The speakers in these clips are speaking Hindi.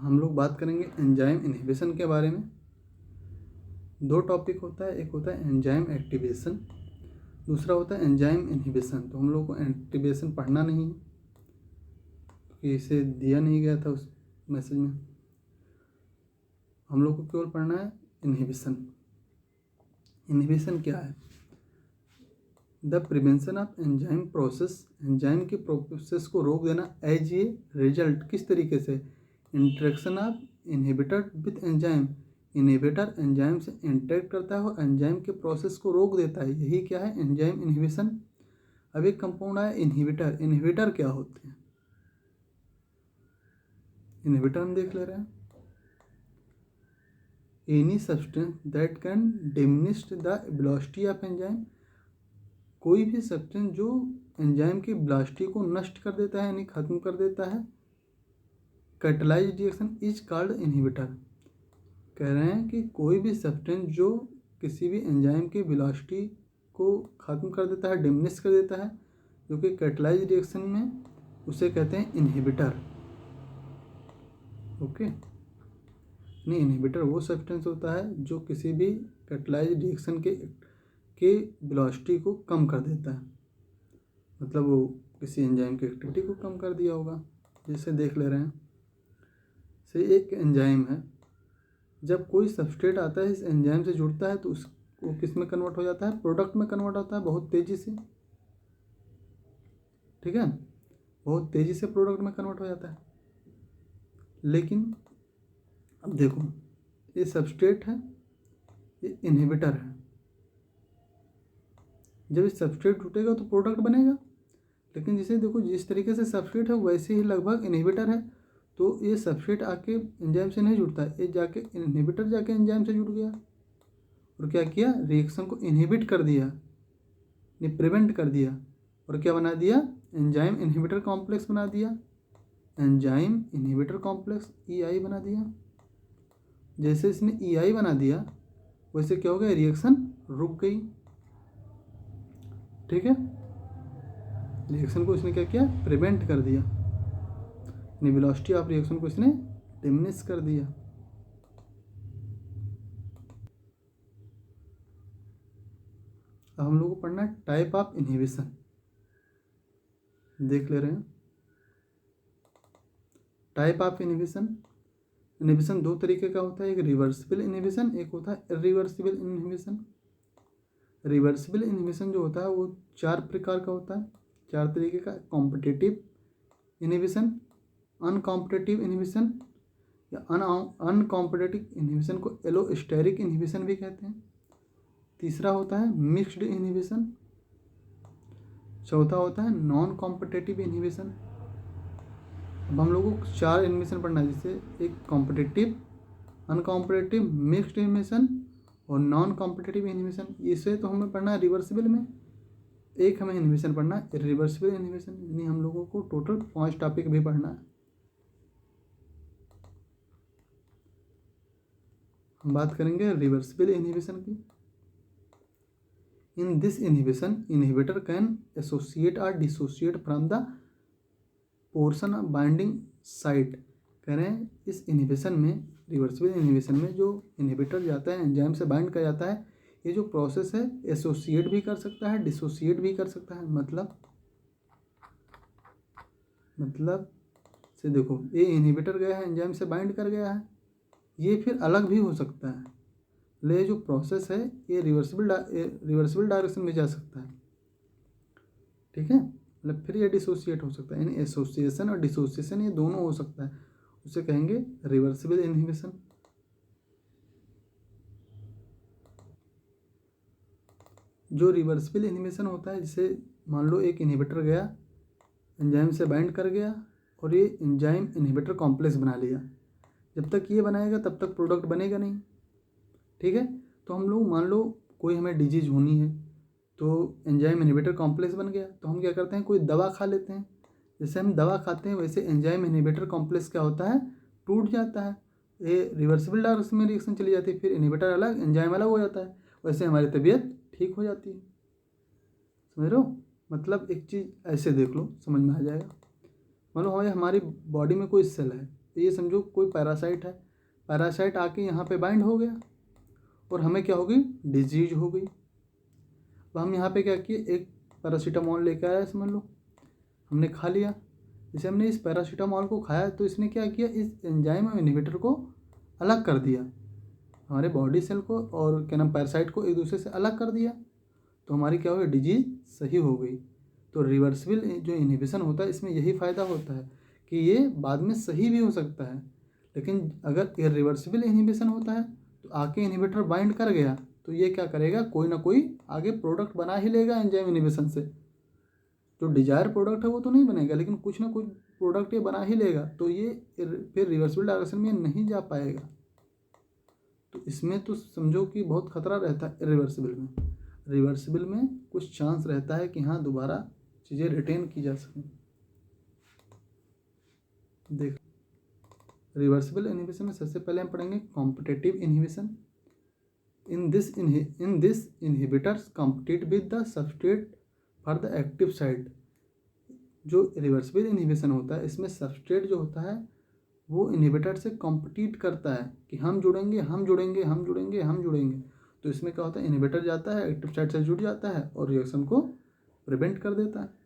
हम लोग बात करेंगे एंजाइम इनहिबिशन के बारे में। दो टॉपिक होता है, एक होता है एंजाइम एक्टिवेशन, दूसरा होता है एंजाइम इनहिबिशन। तो हम लोग को एक्टिवेशन पढ़ना नहीं है क्योंकि इसे दिया नहीं गया था उस मैसेज में। हम लोग को केवल पढ़ना है इनहिबिशन। इनहिबिशन क्या है? The prevention of enzyme process, enzyme की प्रोसेस को रोक देना एज ए रिजल्ट। किस तरीके से? Interaction of inhibitor with enzyme, inhibitor enzyme से इंटरेक्ट करता है और एंजाइम के प्रोसेस को रोक देता है। यही क्या है? Enzyme inhibition. अब एक कंपाउंड आया इनहिबिटर। इनहिबिटर क्या होते हैं? इनहिबिटर हम देख ले रहे हैं। Any substance that can diminish the velocity of enzyme, कोई भी सब्सटेंस जो एंजाइम की वेलोसिटी को नष्ट कर देता है यानी खत्म कर देता है। Catalyse reaction is called inhibitor. कह रहे हैं कि कोई भी सब्सटेंस जो किसी भी एंजाइम की वेलोसिटी को ख़त्म कर देता है, डिमिनिश कर देता है, जो कि कैटालाइज रिएक्शन में, उसे कहते हैं इनहिबिटर। ओके, नहीं, इनहिबिटर वो सब्सटेंस होता है जो किसी भी कैटालाइज रिएक्शन के वेलोसिटी को कम कर देता है। मतलब वो किसी एंजाइम की एक्टिविटी को कम कर दिया होगा। जैसे देख ले रहे हैं, से एक एंजाइम है, जब कोई सबस्ट्रेट आता है इस एंजाइम से जुड़ता है तो वो किस में कन्वर्ट हो जाता है? प्रोडक्ट में कन्वर्ट होता है बहुत तेज़ी से। ठीक है, बहुत तेज़ी से प्रोडक्ट में कन्वर्ट हो जाता है। लेकिन अब देखो, ये सबस्ट्रेट है, ये इनहिबिटर है। जब ये सबस्ट्रेट टूटेगा तो प्रोडक्ट बनेगा, लेकिन जिसे देखो जिस तरीके से सबस्ट्रेट है वैसे ही लगभग इनहिबिटर है। तो ये सबस्ट्रेट आके एंजाइम से नहीं जुड़ता है, ये जाके इनहिबिटर जाके एंजाइम से जुड़ गया और क्या किया? रिएक्शन को इनहिबिट कर दिया, नहीं प्रिवेंट कर दिया। और क्या बना दिया? एंजाइम इनहिबिटर कॉम्प्लेक्स बना दिया। एंजाइम इनहिबिटर कॉम्प्लेक्स EI बना दिया। जैसे इसने EI बना दिया वैसे क्या हो गया? रिएक्शन रुक गई। ठीक है, रिएक्शन को इसने क्या किया? प्रिवेंट कर दिया, वेलोसिटी ऑफ रिएक्शन को इसने डिमिनिश कर दिया। अब हम लोग को पढ़ना है टाइप ऑफ इनहिबिशन। देख ले रहे हैं, टाइप ऑफ इनहिबिशन। इनहिबिशन दो तरीके का होता है, एक रिवर्सिबल इनहिबिशन, एक होता है इरिवर्सिबल इनहिबिशन। रिवर्सिबल इनहिबिशन जो होता है वो 4 प्रकार का होता है, 4 तरीके का। कॉम्पिटिटिव इनहिबिशन, अनकॉम्पिटिटिव इनहिबिशन या अनकॉम्पिटिटिव इनहिबिशन को एलोस्टेरिक इनहिबिशन भी कहते हैं। तीसरा होता है मिक्स्ड इनहिबिशन। चौथा होता है नॉन कॉम्पिटिटिव इनहिबिशन। अब हम लोगों को 4 इनहिबिशन पढ़ना है, जैसे एक कॉम्पिटिटिव, अनकॉम्पिटिटिव, मिक्स्ड इनहिबिशन और नॉन कॉम्पिटिटिव इनहिबिशन। इसे तो हमें पढ़ना है रिवर्सिबल में। एक हमें इनहिबिशन पढ़ना है रिवर्सिबल इनहिबिशन, यानी हम लोगों को टोटल 5 टॉपिक भी पढ़ना है। हम बात करेंगे रिवर्सिबल इनहिबिशन की। In this inhibition, inhibitor can associate और dissociate from the portion of binding site. कह रहे हैं इस इनहिबिशन में, रिवर्सिबल इनहिबिशन में, जो इनहिबिटर जाता है एंजाइम से बाइंड कर जाता है, ये जो प्रोसेस है एसोसिएट भी कर सकता है, डिसोसिएट भी कर सकता है। मतलब से देखो, ये इनहिबिटर गया है एंजाइम से बाइंड कर गया है, ये फिर अलग भी हो सकता है। ले जो प्रोसेस है ये रिवर्सिबल डायरेक्शन में जा सकता है। ठीक है, मतलब फिर ये डिसोसिएट हो सकता है, यानी एसोसिएशन और डिसोसिएशन ये दोनों हो सकता है, उसे कहेंगे रिवर्सिबल इनहिबिशन। जो रिवर्सिबल इनहिबिशन होता है, जैसे मान लो एक इनहिबिटर गया एंजाइम से बाइंड कर गया और ये एंजाइम इनहिबिटर कॉम्प्लेक्स बना लिया। जब तक ये बनाएगा तब तक प्रोडक्ट बनेगा नहीं। ठीक है, तो हम लोग मान लो कोई हमें डिजीज होनी है तो एंजाइम इनहिबिटर कॉम्प्लेक्स बन गया, तो हम क्या करते हैं? कोई दवा खा लेते हैं। जैसे हम दवा खाते हैं वैसे एंजाइम इनहिबिटर कॉम्प्लेक्स क्या होता है? टूट जाता है। ये रिवर्सिबल डायरेक्शन में रिएक्शन चली जाती है, फिर इनहिबिटर अलग एंजाइम अलग हो जाता है, वैसे हमारी तबीयत ठीक हो जाती है। समझ रहे हो? मतलब एक चीज़ ऐसे देख लो, समझ में आ जाएगा। मान लो हमारी बॉडी में कोई सेल है, ये समझो कोई पैरासाइट है, पैरासाइट आके यहाँ पे बाइंड हो गया और हमें क्या हो गई, डिजीज हो गई। तो हम यहाँ पे क्या किए, एक पैरासीटामोल लेके आया समझ लो, हमने खा लिया। जैसे हमने इस पैरासीटामोल को खाया तो इसने क्या किया, इस एंजाइम और इनहिबिटर को अलग कर दिया, हमारे बॉडी सेल को और क्या नाम पैरासाइट को एक दूसरे से अलग कर दिया। तो हमारी क्या हो गई, डिजीज सही हो गई। तो रिवर्सिबल जो इनहिबिशन होता है इसमें यही फ़ायदा होता है कि ये बाद में सही भी हो सकता है। लेकिन अगर इरिवर्सिबल इनहिबिशन होता है तो आके इनहिबिटर बाइंड कर गया तो ये क्या करेगा, कोई ना कोई आगे प्रोडक्ट बना ही लेगा एंजाइम इनहिबिशन से। जो डिजायर प्रोडक्ट है वो तो नहीं बनेगा, लेकिन कुछ ना कुछ प्रोडक्ट ये बना ही लेगा, तो ये फिर रिवर्सिबल डायरेक्शन में नहीं जा पाएगा। तो इसमें तो समझो कि बहुत खतरा रहता है इरिवर्सिबल में। रिवर्सिबल में कुछ चांस रहता है कि हाँ दोबारा चीज़ें रिटेन की जा सकें। देख, रिवर्सिबल इनहिबिशन में सबसे पहले हम पढ़ेंगे competitive inhibition. In this inhibitors compete with the substrate for the active site. जो रिवर्सिबल इनहिबिशन होता है इसमें सबस्ट्रेट जो होता है वो इनहिबिटर से कॉम्पिटिट करता है कि हम जुड़ेंगे हम जुड़ेंगे हम जुड़ेंगे हम जुड़ेंगे। तो इसमें क्या होता है, इनहिबिटर जाता है एक्टिव साइट से जुड़ जाता है और रिएक्शन को प्रिवेंट कर देता है।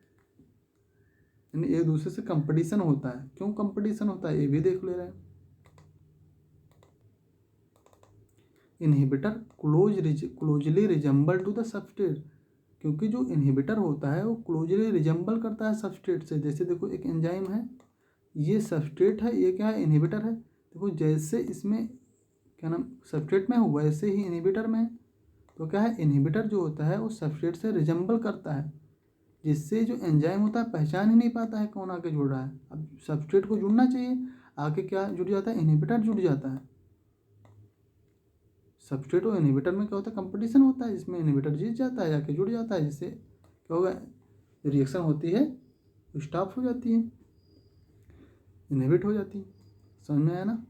यानी एक दूसरे से कंपटीशन होता है। क्यों कंपटीशन होता है ये भी देख ले रहे हैं। Inhibitor closely resemble to the substrate, क्योंकि जो इनहिबिटर होता है वो क्लोजली रिजेंबल करता है सबस्ट्रेट से। जैसे देखो एक एंजाइम है, ये सबस्ट्रेट है, ये क्या है, इनहिबिटर है। देखो जैसे इसमें क्या नाम सबस्ट्रेट में हो वैसे ही इनहिबिटर में है। तो क्या है, इनहिबिटर जो होता है वो सबस्ट्रेट से रिजेंबल करता है, जिससे जो एंजाइम होता है पहचान ही नहीं पाता है कौन आके जुड़ रहा है। अब सबस्ट्रेट को जुड़ना चाहिए, आके क्या जुड़ जाता है, इनहिबिटर जुड़ जाता है। सबस्ट्रेट और इनहिबिटर में क्या होता है, कंपटीशन होता है, जिसमें इनहिबिटर जीत जाता है, जाके जुड़ जाता है, जिससे क्या होगा, रिएक्शन होती है स्टॉप हो जाती है, इनहिबिट हो जाती है। समझ में आया ना।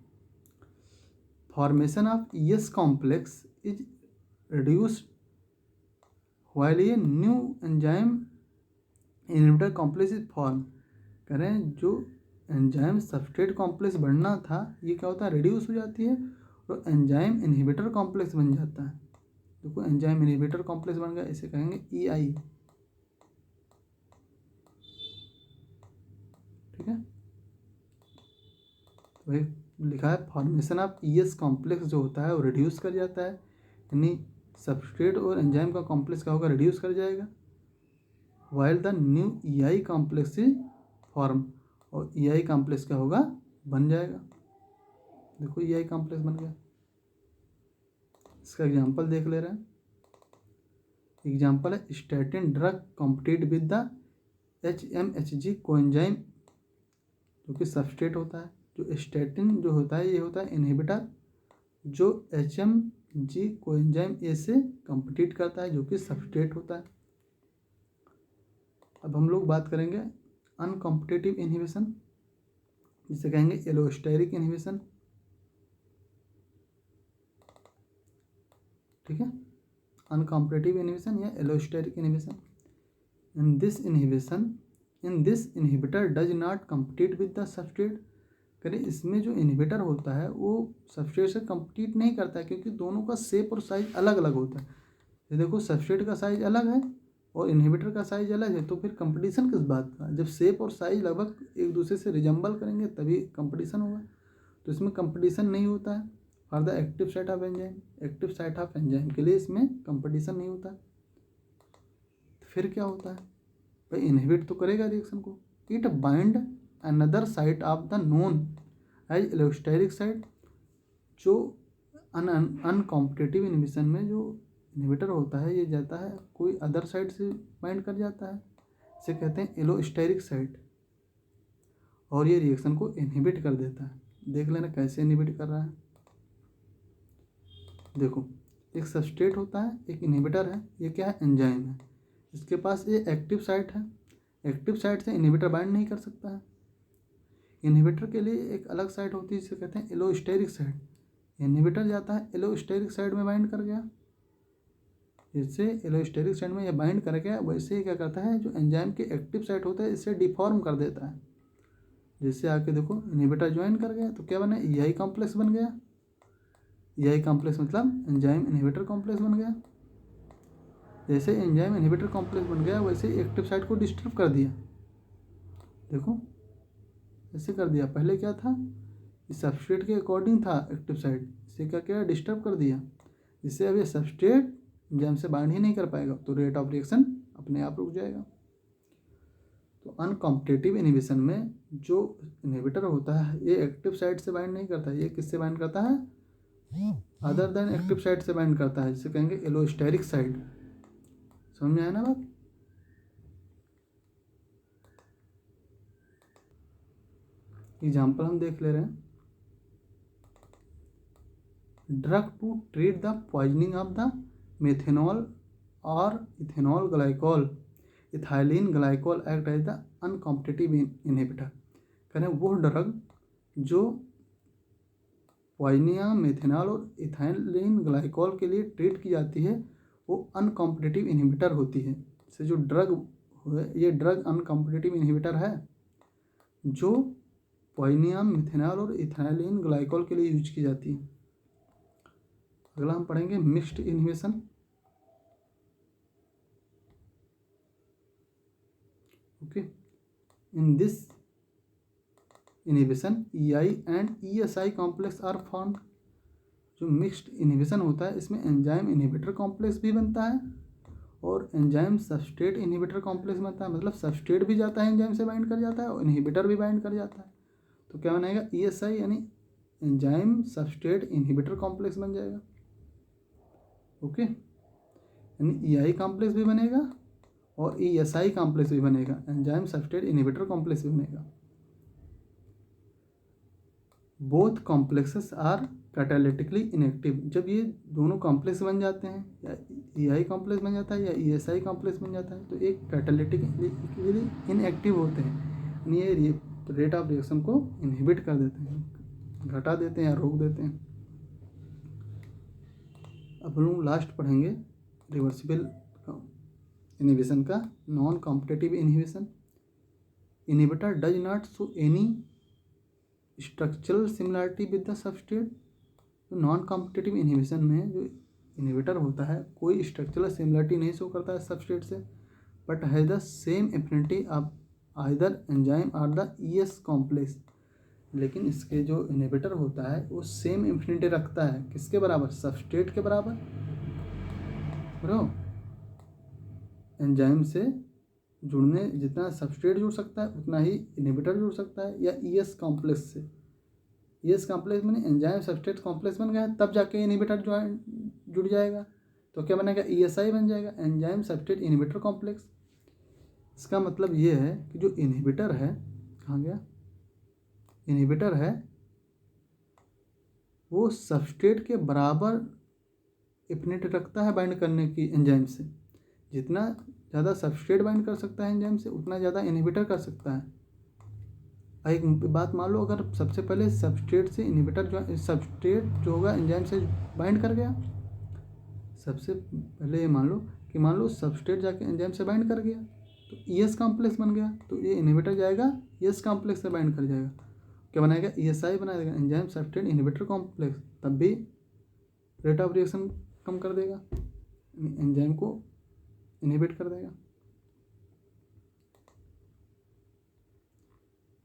Formation of ES complex is reduced while a new enzyme inhibitor complex is form. करें जो एंजाइम सबस्ट्रेट कॉम्प्लेक्स बनना था ये क्या होता है, रिड्यूस हो जाती है और एंजाइम इनहिबिटर कॉम्प्लेक्स बन जाता है। देखो एंजाइम इनहिबिटर कॉम्प्लेक्स बन गया, इसे कहेंगे EI। ठीक है, तो भाई लिखा है फॉर्मेशन ऑफ ES कॉम्प्लेक्स जो होता है वो रिड्यूस कर जाता है, यानी सबस्ट्रेट और एंजाइम का कॉम्प्लेक्स क्या होगा, रिड्यूस कर जाएगा। While the new EI complex is form, और EI कॉम्प्लेक्स क्या होगा, बन जाएगा। देखो EI कॉम्प्लेक्स बन गया। इसका एग्जांपल देख ले रहे हैं। एग्जांपल है statin drug compete with the HMHG coenzyme, जो कि सबस्ट्रेट होता है। जो स्टैटिन जो होता है ये होता है इनहिबिटर, जो HMG कोएंजाइम ए से कॉम्पिटिट करता है, जो कि सबस्ट्रेट होता है। अब हम लोग बात करेंगे अनकॉम्पिटिटिव इनहिबिशन, जिसे कहेंगे एलोस्टेरिक इनहिबिशन। ठीक है, अनकॉम्पिटिटिव इनहिबिशन या allosteric inhibition. In this inhibitor does not compete with the substrate. करें इसमें जो इनहिबिटर होता है वो सबस्ट्रेट से कम्पीट नहीं करता है, क्योंकि दोनों का शेप और साइज अलग अलग होता है। ये देखो सबस्ट्रेट का साइज अलग है और इनहिबिटर का साइज अलग है, तो फिर कंपटीशन किस बात का। जब शेप और साइज लगभग एक दूसरे से रिजेंबल करेंगे तभी कंपटीशन होगा। तो इसमें कंपटीशन नहीं होता है for the active site of enzyme. Active site of enzyme के लिए इसमें कंपटीशन नहीं होता। फिर क्या होता है भाई, इनहिबिट तो करेगा रिएक्शन को। It bind another site of the known as allosteric site. जो अनकॉम्पिटिटिव इनहिबिशन में जो इनहिबिटर होता है ये जाता है कोई अदर साइड से बाइंड कर जाता है, इसे कहते हैं एलोस्टेरिक साइट, और ये रिएक्शन को इनहिबिट कर देता है। देख लेना कैसे इनहिबिट कर रहा है। देखो एक सबस्ट्रेट होता है, एक इनहिबिटर है, ये क्या है, एंजाइम है। इसके पास ये एक्टिव साइट है, एक्टिव साइट से इनहिबिटर बाइंड नहीं कर सकता है। इनहिबिटर के लिए एक अलग साइट होती है जिसे कहते हैं एलोस्टेरिक साइट। इनहिबिटर जाता है एलोस्टेरिक साइट में बाइंड कर गया, जैसे एलोस्टेरिक साइट में ये बाइंड कर गया वैसे ही क्या करता है, जो एंजाइम के एक्टिव साइट होता है इसे डिफॉर्म कर देता है। जैसे आके देखो इनहिबिटर ज्वाइन कर गया तो क्या बना, EI कॉम्प्लेक्स बन गया। EI कॉम्प्लेक्स मतलब एंजाइम इनहिबिटर कॉम्प्लेक्स बन गया। जैसे एंजाइम इनहिबिटर कॉम्प्लेक्स बन गया वैसे एक्टिव साइट को डिस्टर्ब कर दिया। देखो ऐसे कर दिया, पहले क्या था, इस सबस्ट्रेट के अकॉर्डिंग था एक्टिव साइट, इसे क्या किया, डिस्टर्ब कर दिया। इससे अब ये सबस्ट्रेट एंजाइम से बाइंड ही नहीं कर पाएगा, तो रेट ऑफ रिएक्शन अपने आप रुक जाएगा। तो अनकॉम्पिटिटिव इनहिबिशन में जो इनहिबिटर होता है ये एक्टिव साइट से बाइंड नहीं करता है, ये किससे बाइंड करता है, अदर देन एक्टिव साइट से बाइंड करता है, जिसे कहेंगे एलोस्टेरिक साइट। समझ में आया ना बात। एग्जाम्पल हम देख ले रहे हैं, drug to treat the poisoning of the methanol और ethanol glycol, ethylene glycol act as the uncompetitive inhibitor. करें वो ड्रग जो पॉइजनिया, मेथेनॉल और इथाइलिन ग्लाइकोल के लिए ट्रीट की जाती है वो अनकॉम्पिटिटिव इनहिबिटर होती है। इससे जो ड्रग है ये ड्रग अनकॉम्पिटिटिव इनहिबिटर है जो पॉइनियम, मिथेनॉल और इथाइलिन ग्लाइकोल के लिए यूज की जाती है। अगला हम पढ़ेंगे mixed inhibition. Okay, in this inhibition EI and ESI complex are formed. जो मिक्स्ड इनहिबिशन होता है इसमें एंजाइम इनहिबिटर कॉम्प्लेक्स भी बनता है और एंजाइम सबस्ट्रेट इनहिबिटर कॉम्प्लेक्स बनता है, मतलब सबस्ट्रेट भी जाता है एंजाइम से बाइंड कर जाता है और इनहिबिटर भी बाइंड कर जाता है। तो क्या बनेगा, ESI यानी एंजाइम सबस्ट्रेट इनहिबिटर कॉम्प्लेक्स बन जाएगा। ओके, यानी EI कॉम्प्लेक्स भी बनेगा और ESI कॉम्प्लेक्स भी बनेगा, एंजाइम सबस्ट्रेट इनहिबिटर कॉम्प्लेक्स भी बनेगा। Both complexes are catalytically inactive. जब ये दोनों कॉम्प्लेक्स बन जाते हैं, या EI कॉम्प्लेक्स बन जाता है या ESI कॉम्प्लेक्स बन जाता है, तो एक कैटालिटिकली इनएक्टिव होते हैं, यानी ये रेट ऑफ रिएक्शन को इनहिबिट कर देते हैं, घटा देते हैं या रोक देते हैं। अब हम लोग लास्ट पढ़ेंगे रिवर्सिबल इनहिबिशन का, non competitive inhibition. Inhibitor does not show any structural similarity with the substrate. तो नॉन कॉम्पिटिटिव इनहिबिशन में जो इनहिबिटर होता है कोई स्ट्रक्चरल सिमिलरिटी नहीं शो करता है सबस्ट्रेट से, but has the same affinity of either enzyme और द ES कॉम्प्लेक्स। लेकिन इसके जो इनहिबिटर होता है वो सेम एफिनिटी रखता है, किसके बराबर, सबस्ट्रेट के बराबर। बरो एंजाइम से जुड़ने जितना सबस्ट्रेट जुड़ सकता है उतना ही इनहिबिटर जुड़ सकता है, या ES कॉम्प्लेक्स से। ES कॉम्प्लेक्स में एंजाइम सबस्ट्रेट कॉम्प्लेक्स बन गया तब जाके इनहिबिटर जुड़ जाएगा, तो क्या बनेगा, ESI बन जाएगा, एंजाइम सबस्ट्रेट इनहिबिटर कॉम्प्लेक्स। इसका मतलब ये है कि जो इनहिबिटर है, कहाँ गया, इनहिबिटर है वो सबस्ट्रेट के बराबर एफिनिटी रखता है बाइंड करने की एंजाइम से। जितना ज़्यादा सबस्ट्रेट बाइंड कर सकता है एंजाइम से उतना ज़्यादा इनहिबिटर कर सकता है। एक बात मान लो, अगर सबसे पहले सबस्ट्रेट से इनहिबिटर जो सबस्ट्रेट जो होगा एंजाइम से बाइंड कर गया, सबसे पहले ये मान लो सबस्ट्रेट जाके एंजाइम से बाइंड कर गया तो ES कॉम्प्लेक्स बन गया, तो ये इनहिबिटर जाएगा ES कॉम्प्लेक्स से बाइंड कर जाएगा, क्या बनाएगा, ESI बना देगा, एंजाइम सबस्ट्रेट इनहिबिटर कॉम्प्लेक्स, तब भी रेट ऑफ रिएक्शन कम कर देगा, एंजाइम को इनहिबिट कर देगा।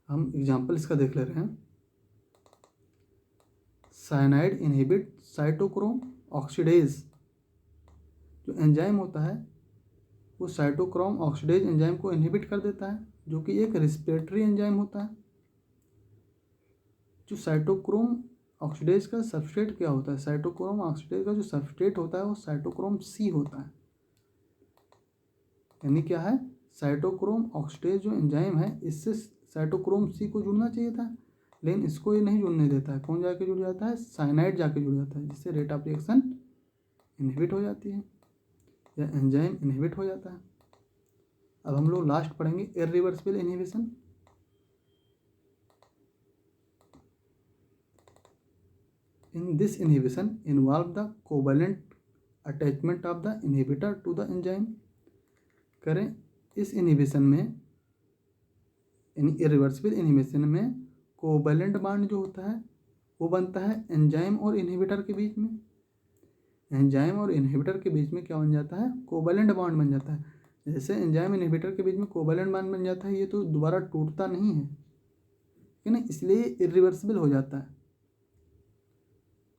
हम एग्जाम्पल इसका देख ले रहे हैं, साइनाइड इनहिबिट साइटोक्रोम ऑक्सीडेज। जो एंजाइम होता है वो साइटोक्रोम ऑक्सीडेज एंजाइम को इनहिबिट कर देता है, जो कि एक रेस्पिरेटरी एंजाइम होता है। जो साइटोक्रोम ऑक्सीडेज का सबस्ट्रेट क्या होता है, साइटोक्रोम ऑक्सीडेज का जो सबस्ट्रेट होता है वो साइटोक्रोम C होता है। यानी क्या है, साइटोक्रोम ऑक्सीडेज जो एंजाइम है इससे साइटोक्रोम C को जुड़ना चाहिए था, लेकिन इसको ये नहीं जुड़ने देता है। कौन जाके जुड़ जाता है, साइनाइड जाके जुड़ जाता है, जिससे रेट ऑफ रिएक्शन इनहिबिट हो जाती है या एंजाइम इनहिबिट हो जाता है। अब हम लोग लास्ट पढ़ेंगे irreversible inhibition. In this inhibition involve the covalent attachment of the inhibitor to the enzyme. करें इस इनहिबिशन में यानी इरिवर्सिबल इनहिबिशन में कोवैलेंट बॉन्ड जो होता है वो बनता है एंजाइम और इनहिबिटर के बीच में। एंजाइम और इनहिबिटर के बीच में क्या बन जाता है? कोवैलेंट बॉन्ड बन जाता है। जैसे एंजाइम इनहिबिटर के बीच में कोवैलेंट बॉन्ड बन जाता है, ये तो दोबारा टूटता नहीं है ना, इसलिए इरिवर्सिबल हो जाता है।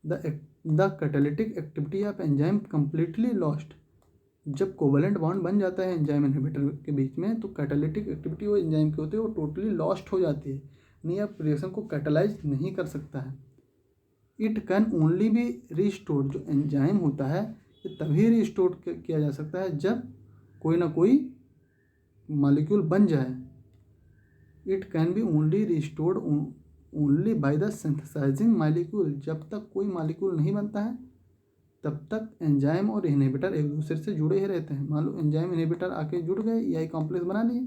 The catalytic activity of enzyme completely lost. जब कोवैलेंट बॉन्ड बन जाता है एंजाइम इनहिबिटर के बीच में तो कैटालिटिक एक्टिविटी वो एंजाइम की होती है वो टोटली लॉस्ट हो जाती है, नहीं आप रिएक्शन को कैटालाइज नहीं कर सकता है। It can only be restored. जो एंजाइम होता है ये तभी रिस्टोर किया जा सकता है जब कोई ना कोई मॉलिक्यूल बन जाए। It can be only restored only by the synthesising molecule. जब तक कोई मॉलिक्यूल नहीं बनता है तब तक एंजाइम और इनहिबिटर एक दूसरे से जुड़े ही रहते हैं। मान लो एंजाइम इनहिबिटर आके जुड़ गए, EI कॉम्प्लेक्स बना लिए,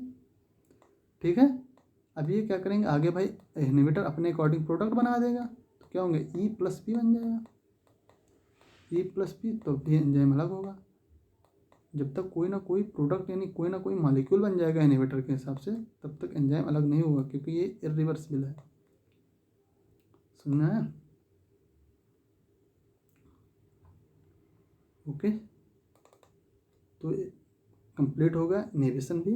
ठीक है। अब ये क्या करेंगे आगे भाई, इनहिबिटर अपने अकॉर्डिंग प्रोडक्ट बना देगा, तो क्या होंगे E+P बन जाएगा। E+P तो भी एंजाइम अलग होगा। जब तक कोई ना कोई प्रोडक्ट यानी कोई ना कोई मॉलिक्यूल बन जाएगा इनहिबिटर के हिसाब से, तब तक एंजाइम अलग नहीं होगा, क्योंकि ये इरिवर्सिबल है। सुनना है? ओके, तो कंप्लीट होगा इनहिबिशन भी।